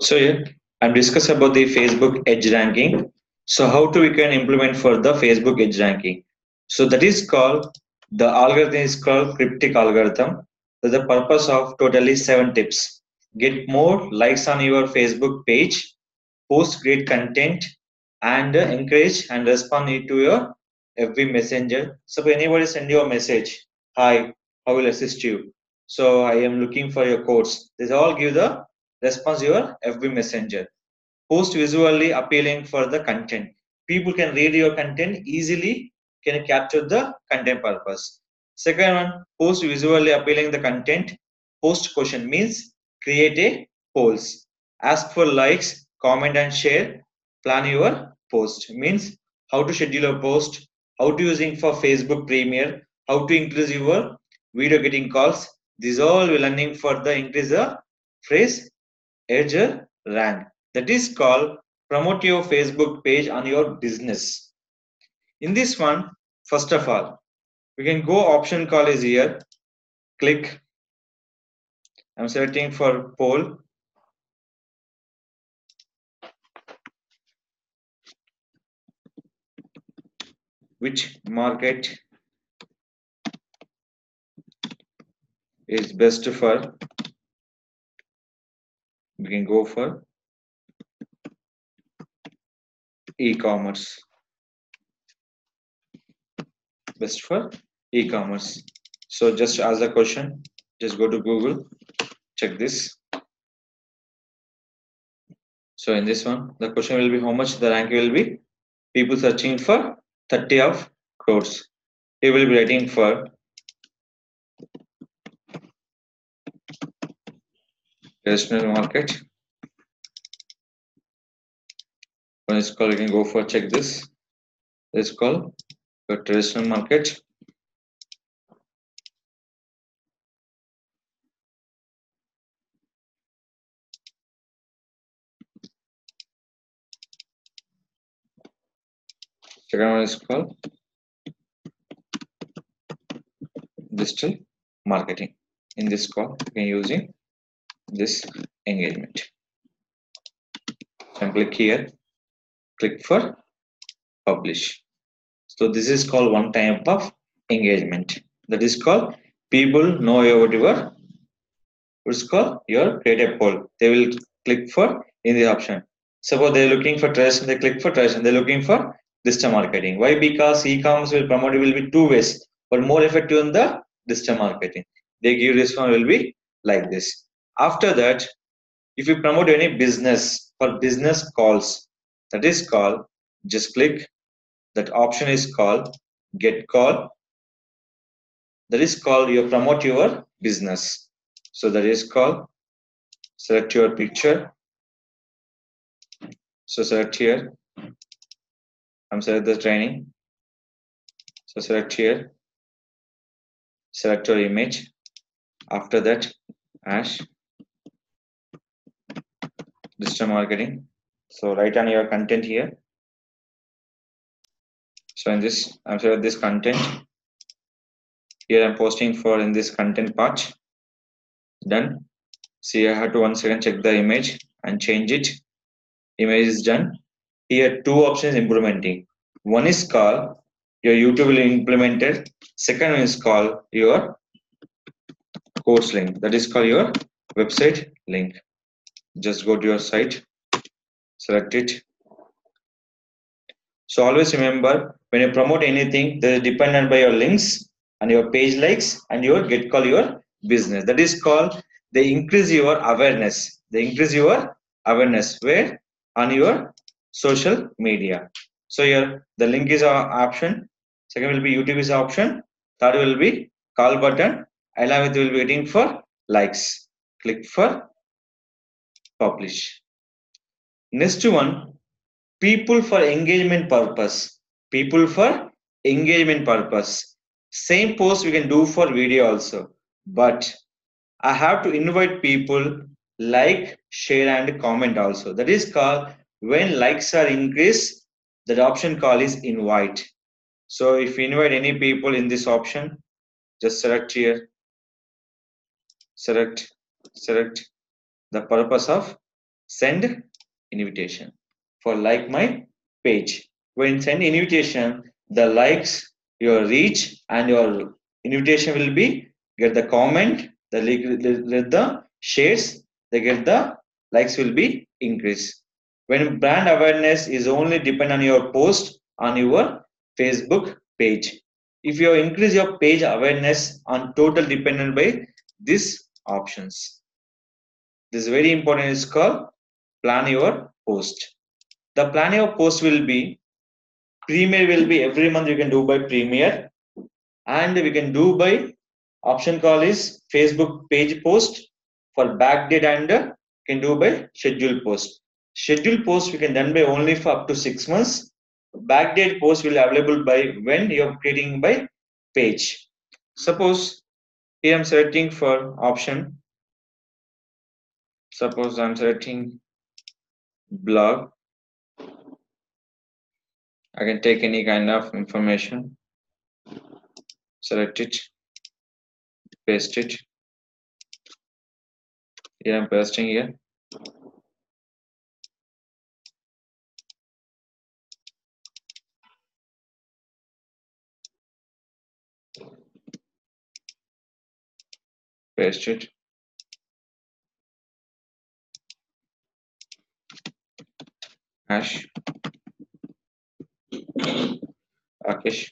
So here I'm discuss about the Facebook edge ranking. So how to we can implement for the Facebook edge ranking. So that is called the algorithm is called cryptic algorithm. So the purpose of totally 7 tips. Get more likes on your Facebook page, post great content, and encourage and respond it to your FB Messenger. So if anybody send you a message, hi, how will assist you? So I am looking for your codes. This all give the response your FB Messenger. Post visually appealing for the content. People can read your content easily, can capture the content purpose. Second one, post visually appealing the content. Post question means create a polls. Ask for likes, comment and share. Plan your post means how to schedule a post, how to using for Facebook Premiere, how to increase your video getting calls. These all we learning for the increase the phrase Edgerank. That is called promote your Facebook page on your business. In this one, first of all, we can go option call is here. Click. I'm searching for poll. Which market is best for? We can go for e-commerce. Best for e-commerce. So just ask the question. Just go to Google. Check this. So in this one, the question will be how much the rank will be. People searching for 30 of crores. He will be writing for traditional market. When it's called, you can go for check this. It's called the traditional market. Second one is called digital marketing. In this call, you can using this engagement. So click here, click for publish. So this is called one type of engagement. That is called people know about your what's called your create a poll. They will click for in the option. Suppose they're looking for tradition, they click for tradition. They're looking for digital marketing. Why? Because e-commerce will promote it will be two ways, but more effective in the digital marketing. They give this one will be like this. After that, if you promote any business for business calls, that is called just click. That option is called get call. That is called you promote your business. So that is called select your picture. So select here. I'm select the training. So select here. Select your image. After that, hash digital marketing. So write on your content here. So in this, I'm select this content. Here I'm posting for in this content part. Done. See, I have to once again check the image and change it. Image is done. Here two options implementing. One is called your YouTube will implemented. Second one is called your course link. That is called your website link. Just go to your site, select it. So always remember when you promote anything, that is dependent by your links and your page likes and your get call your business. That is called they increase your awareness. They increase your awareness where on your social media. So here the link is our option. Second will be YouTube is option. Third will be call button. Along with will be waiting for likes. Click for publish. Next one, people for engagement purpose. People for engagement purpose. Same post we can do for video also, but I have to invite people like, share, and comment also. That is called when likes are increased. That option call is invite. So if you invite any people in this option, just select here, select the purpose of send invitation for like my page. When send invitation, the likes, your reach, and your invitation will be get the comment, the shares, they get the likes will be increased. When brand awareness is only depend on your post on your Facebook page. If you increase your page awareness on total dependent by these options. This is very important. It's called plan your post. The plan your post will be Premier will be every month you can do by Premier, and we can do by option call is Facebook page post for backdate, and can do by schedule post. Schedule post we can done by only for up to 6 months. Backdate post will available by when you are creating by page. Suppose here I'm selecting for option. Suppose I'm selecting blog. I can take any kind of information, select it, paste it. Here I'm pasting here. Paste it. Hash Rakesh,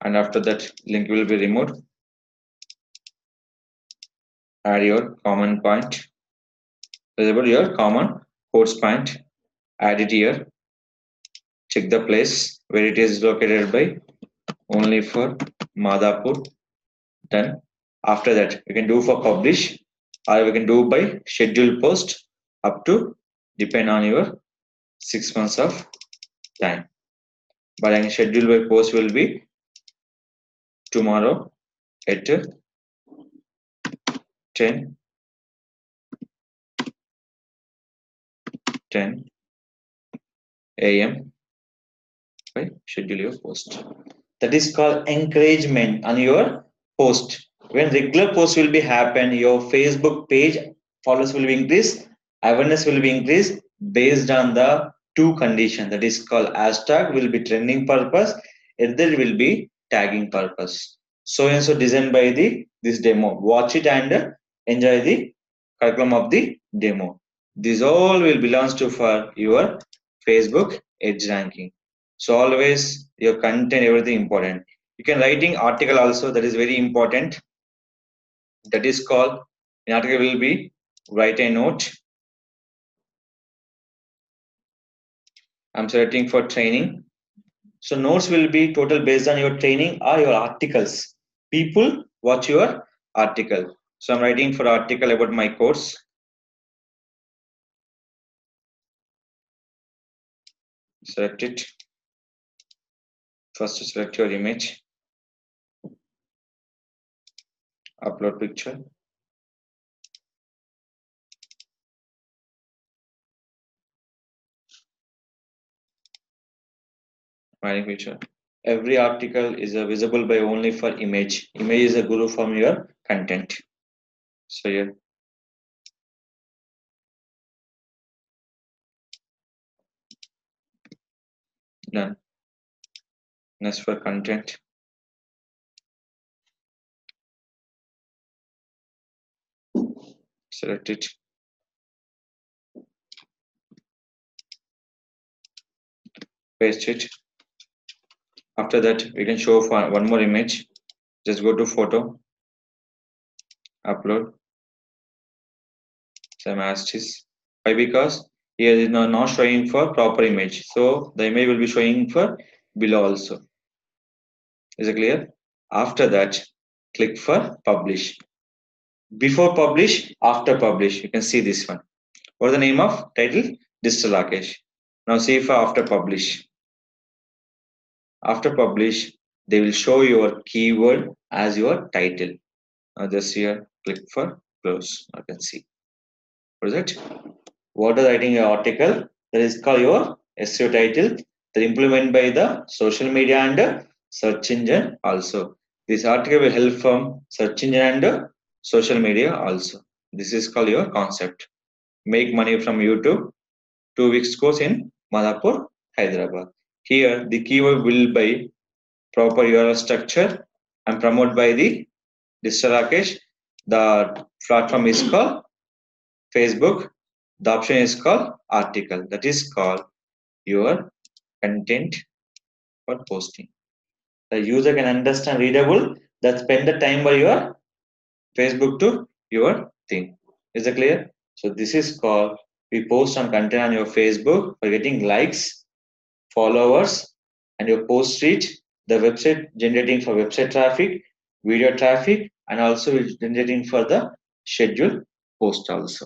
and after that link will be removed. Add your common point. Visible your common quotes point. Add it here. Check the place where it is located by only for Madhapur. Done. After that, we can do for publish, or we can do by schedule post up to depend on your 6 months of time. But I can schedule by post will be tomorrow at 10 a.m. by schedule your post. That is called encouragement on your post. When regular post will be happen, your Facebook page followers will be increased, awareness will be increased based on the two conditions. That is called hashtag will be trending purpose, either will be tagging purpose. So and so designed by the this demo. Watch it and enjoy the curriculum of the demo. This all will belongs to for your Facebook edge ranking. So always your content, everything important. You can writing article also, that is very important. That is called an article will be write a note. I'm selecting for training. So notes will be total based on your training or your articles. People watch your article. So I'm writing for article about my course. Select it. First select your image. Upload picture. Writing picture. Every article is visible by only for image. Image is a guru from your content. So here. Done. Next for content. Select it. Paste it. After that, we can show for one more image. Just go to photo, upload, some asterisk. Why? Because here is not showing for proper image. So the image will be showing for below also. Is it clear? After that, click for publish. Before publish, after publish, you can see this one. What is the name of title? Digital Rakesh. Now see for after publish. After publish, they will show your keyword as your title. Now just here, click for close. I can see. What is it? What is writing your article? That is called your SEO title. That implemented by the social media and search engine also. This article will help from search engine and social media also. This is called your concept. make money from YouTube. 2 weeks course in Madhapur, Hyderabad. Here, the keyword will by proper URL structure and promote by the Mr. Rakesh. The platform is called Facebook. The option is called article. That is called your content for posting. The user can understand readable that spend the time by your Facebook to your thing. Is it clear? So this is called we post some content on your Facebook for getting likes, followers, and your post reach the website generating for website traffic, video traffic, and also generating for the scheduled post also.